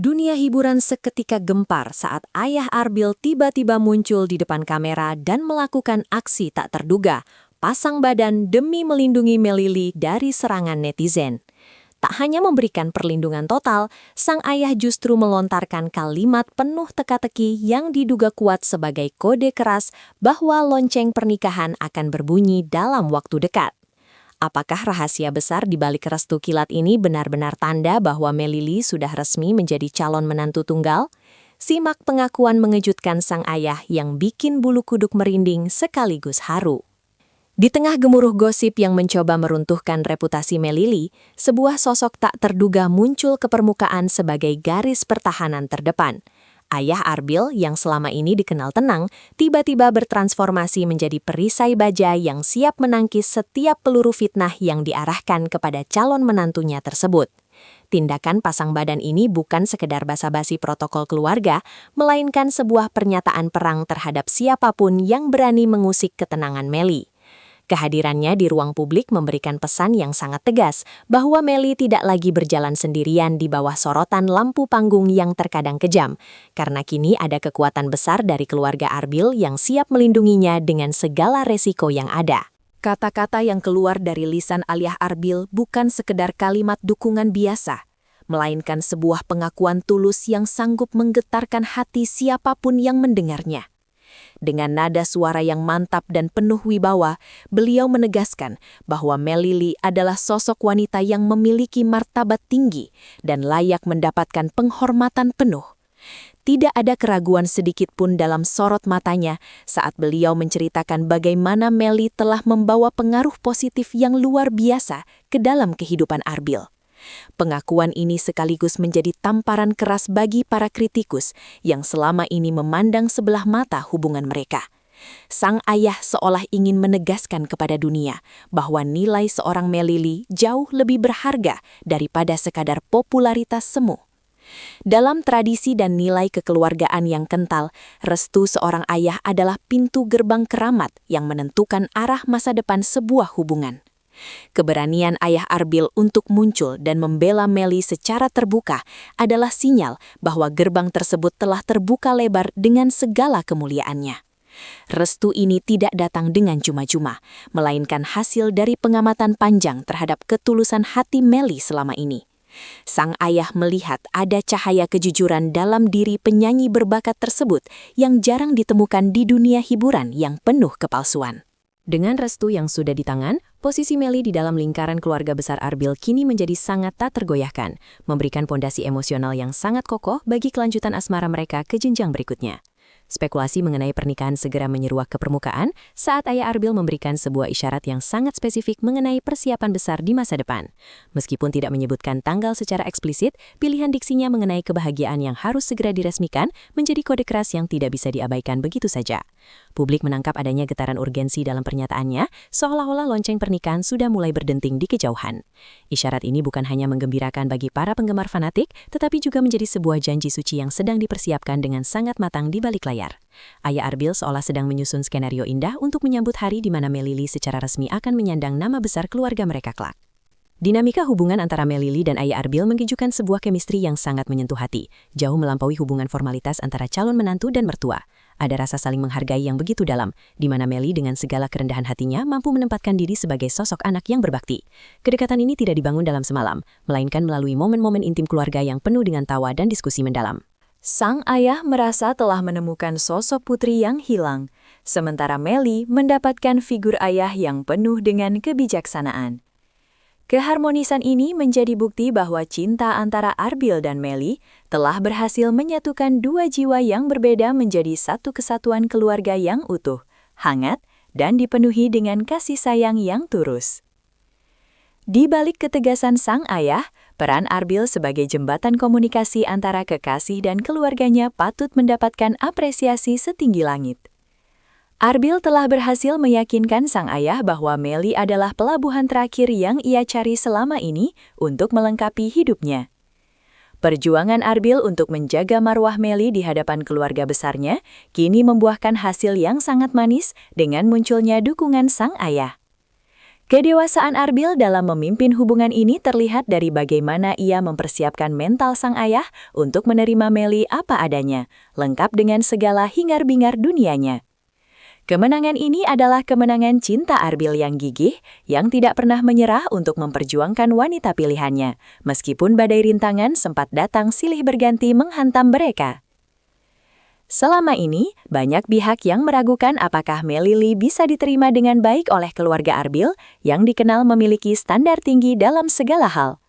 Dunia hiburan seketika gempar saat ayah Arbil tiba-tiba muncul di depan kamera dan melakukan aksi tak terduga, pasang badan demi melindungi Melili dari serangan netizen. Tak hanya memberikan perlindungan total, sang ayah justru melontarkan kalimat penuh teka-teki yang diduga kuat sebagai kode keras bahwa lonceng pernikahan akan berbunyi dalam waktu dekat. Apakah rahasia besar di balik restu kilat ini benar-benar tanda bahwa Melili sudah resmi menjadi calon menantu tunggal? Simak pengakuan mengejutkan sang ayah yang bikin bulu kuduk merinding sekaligus haru. Di tengah gemuruh gosip yang mencoba meruntuhkan reputasi Melili, sebuah sosok tak terduga muncul ke permukaan sebagai garis pertahanan terdepan. Ayah Arbil yang selama ini dikenal tenang, tiba-tiba bertransformasi menjadi perisai baja yang siap menangkis setiap peluru fitnah yang diarahkan kepada calon menantunya tersebut. Tindakan pasang badan ini bukan sekedar basa-basi protokol keluarga, melainkan sebuah pernyataan perang terhadap siapapun yang berani mengusik ketenangan Meli. Kehadirannya di ruang publik memberikan pesan yang sangat tegas bahwa Meli tidak lagi berjalan sendirian di bawah sorotan lampu panggung yang terkadang kejam, karena kini ada kekuatan besar dari keluarga Arbil yang siap melindunginya dengan segala resiko yang ada. Kata-kata yang keluar dari lisan ayah Arbil bukan sekedar kalimat dukungan biasa, melainkan sebuah pengakuan tulus yang sanggup menggetarkan hati siapapun yang mendengarnya. Dengan nada suara yang mantap dan penuh wibawa, beliau menegaskan bahwa Melili adalah sosok wanita yang memiliki martabat tinggi dan layak mendapatkan penghormatan penuh. Tidak ada keraguan sedikit pun dalam sorot matanya saat beliau menceritakan bagaimana Meli telah membawa pengaruh positif yang luar biasa ke dalam kehidupan Arbil. Pengakuan ini sekaligus menjadi tamparan keras bagi para kritikus yang selama ini memandang sebelah mata hubungan mereka. Sang ayah seolah ingin menegaskan kepada dunia bahwa nilai seorang Melili jauh lebih berharga daripada sekadar popularitas semu. Dalam tradisi dan nilai kekeluargaan yang kental, restu seorang ayah adalah pintu gerbang keramat yang menentukan arah masa depan sebuah hubungan. Keberanian ayah Arbil untuk muncul dan membela Meli secara terbuka adalah sinyal bahwa gerbang tersebut telah terbuka lebar dengan segala kemuliaannya. Restu ini tidak datang dengan cuma-cuma, melainkan hasil dari pengamatan panjang terhadap ketulusan hati Meli selama ini. Sang ayah melihat ada cahaya kejujuran dalam diri penyanyi berbakat tersebut yang jarang ditemukan di dunia hiburan yang penuh kepalsuan. Dengan restu yang sudah di tangan, posisi Meli di dalam lingkaran keluarga besar Arbil kini menjadi sangat tak tergoyahkan, memberikan pondasi emosional yang sangat kokoh bagi kelanjutan asmara mereka ke jenjang berikutnya. Spekulasi mengenai pernikahan segera menyeruak ke permukaan saat ayah Arbil memberikan sebuah isyarat yang sangat spesifik mengenai persiapan besar di masa depan. Meskipun tidak menyebutkan tanggal secara eksplisit, pilihan diksinya mengenai kebahagiaan yang harus segera diresmikan menjadi kode keras yang tidak bisa diabaikan begitu saja. Publik menangkap adanya getaran urgensi dalam pernyataannya, seolah-olah lonceng pernikahan sudah mulai berdenting di kejauhan. Isyarat ini bukan hanya menggembirakan bagi para penggemar fanatik, tetapi juga menjadi sebuah janji suci yang sedang dipersiapkan dengan sangat matang di balik layar. Ayah Arbil seolah sedang menyusun skenario indah untuk menyambut hari di mana Melili secara resmi akan menyandang nama besar keluarga mereka kelak. Dinamika hubungan antara Melili dan ayah Arbil menunjukkan sebuah chemistry yang sangat menyentuh hati, jauh melampaui hubungan formalitas antara calon menantu dan mertua. Ada rasa saling menghargai yang begitu dalam, di mana Meli dengan segala kerendahan hatinya mampu menempatkan diri sebagai sosok anak yang berbakti. Kedekatan ini tidak dibangun dalam semalam, melainkan melalui momen-momen intim keluarga yang penuh dengan tawa dan diskusi mendalam. Sang ayah merasa telah menemukan sosok putri yang hilang, sementara Meli mendapatkan figur ayah yang penuh dengan kebijaksanaan. Keharmonisan ini menjadi bukti bahwa cinta antara Arbil dan Meli telah berhasil menyatukan dua jiwa yang berbeda menjadi satu kesatuan keluarga yang utuh, hangat, dan dipenuhi dengan kasih sayang yang tulus. Di balik ketegasan sang ayah, peran Arbil sebagai jembatan komunikasi antara kekasih dan keluarganya patut mendapatkan apresiasi setinggi langit. Arbil telah berhasil meyakinkan sang ayah bahwa Meli adalah pelabuhan terakhir yang ia cari selama ini untuk melengkapi hidupnya. Perjuangan Arbil untuk menjaga marwah Meli di hadapan keluarga besarnya kini membuahkan hasil yang sangat manis dengan munculnya dukungan sang ayah. Kedewasaan Arbil dalam memimpin hubungan ini terlihat dari bagaimana ia mempersiapkan mental sang ayah untuk menerima Melly apa adanya, lengkap dengan segala hingar-bingar dunianya. Kemenangan ini adalah kemenangan cinta Arbil yang gigih, yang tidak pernah menyerah untuk memperjuangkan wanita pilihannya, meskipun badai rintangan sempat datang silih berganti menghantam mereka. Selama ini, banyak pihak yang meragukan apakah Melly bisa diterima dengan baik oleh keluarga Arbil yang dikenal memiliki standar tinggi dalam segala hal.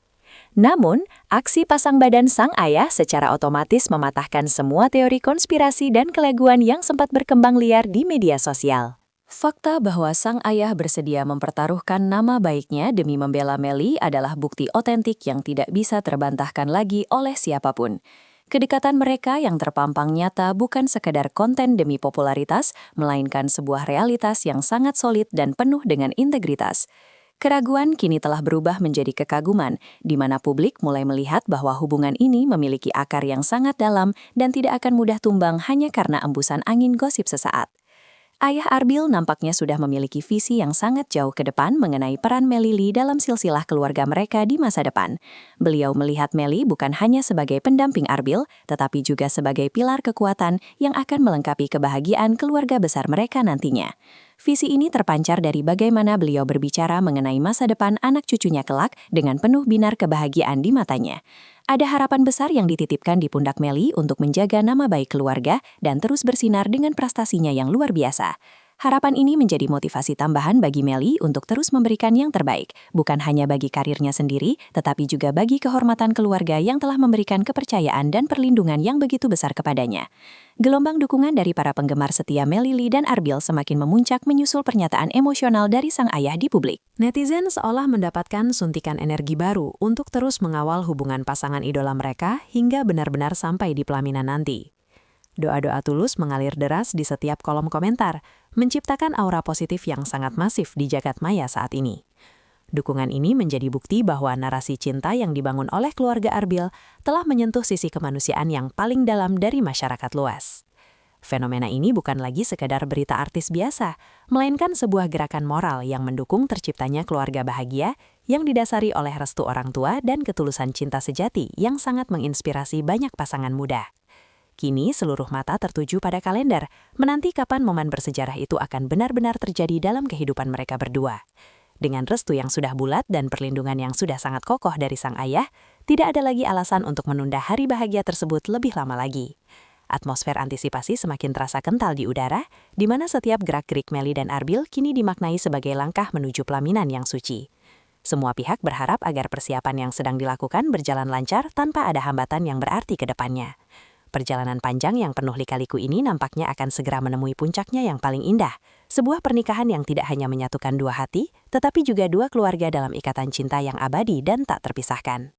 Namun, aksi pasang badan sang ayah secara otomatis mematahkan semua teori konspirasi dan keraguan yang sempat berkembang liar di media sosial. Fakta bahwa sang ayah bersedia mempertaruhkan nama baiknya demi membela Melly adalah bukti otentik yang tidak bisa terbantahkan lagi oleh siapapun. Kedekatan mereka yang terpampang nyata bukan sekedar konten demi popularitas, melainkan sebuah realitas yang sangat solid dan penuh dengan integritas. Keraguan kini telah berubah menjadi kekaguman, di mana publik mulai melihat bahwa hubungan ini memiliki akar yang sangat dalam dan tidak akan mudah tumbang hanya karena embusan angin gosip sesaat. Ayah Arbil nampaknya sudah memiliki visi yang sangat jauh ke depan mengenai peran Melly dalam silsilah keluarga mereka di masa depan. Beliau melihat Melly bukan hanya sebagai pendamping Arbil, tetapi juga sebagai pilar kekuatan yang akan melengkapi kebahagiaan keluarga besar mereka nantinya. Visi ini terpancar dari bagaimana beliau berbicara mengenai masa depan anak cucunya kelak dengan penuh binar kebahagiaan di matanya. Ada harapan besar yang dititipkan di pundak Melly untuk menjaga nama baik keluarga dan terus bersinar dengan prestasinya yang luar biasa. Harapan ini menjadi motivasi tambahan bagi Melly untuk terus memberikan yang terbaik, bukan hanya bagi karirnya sendiri, tetapi juga bagi kehormatan keluarga yang telah memberikan kepercayaan dan perlindungan yang begitu besar kepadanya. Gelombang dukungan dari para penggemar setia Melly dan Arbil semakin memuncak menyusul pernyataan emosional dari sang ayah di publik. Netizen seolah mendapatkan suntikan energi baru untuk terus mengawal hubungan pasangan idola mereka hingga benar-benar sampai di pelaminan nanti. Doa-doa tulus mengalir deras di setiap kolom komentar, menciptakan aura positif yang sangat masif di jagat maya saat ini. Dukungan ini menjadi bukti bahwa narasi cinta yang dibangun oleh keluarga Arbil telah menyentuh sisi kemanusiaan yang paling dalam dari masyarakat luas. Fenomena ini bukan lagi sekadar berita artis biasa, melainkan sebuah gerakan moral yang mendukung terciptanya keluarga bahagia yang didasari oleh restu orang tua dan ketulusan cinta sejati yang sangat menginspirasi banyak pasangan muda. Kini seluruh mata tertuju pada kalender, menanti kapan momen bersejarah itu akan benar-benar terjadi dalam kehidupan mereka berdua. Dengan restu yang sudah bulat dan perlindungan yang sudah sangat kokoh dari sang ayah, tidak ada lagi alasan untuk menunda hari bahagia tersebut lebih lama lagi. Atmosfer antisipasi semakin terasa kental di udara, di mana setiap gerak-gerik Melly dan Arbil kini dimaknai sebagai langkah menuju pelaminan yang suci. Semua pihak berharap agar persiapan yang sedang dilakukan berjalan lancar tanpa ada hambatan yang berarti ke depannya. Perjalanan panjang yang penuh lika-liku ini nampaknya akan segera menemui puncaknya yang paling indah. Sebuah pernikahan yang tidak hanya menyatukan dua hati, tetapi juga dua keluarga dalam ikatan cinta yang abadi dan tak terpisahkan.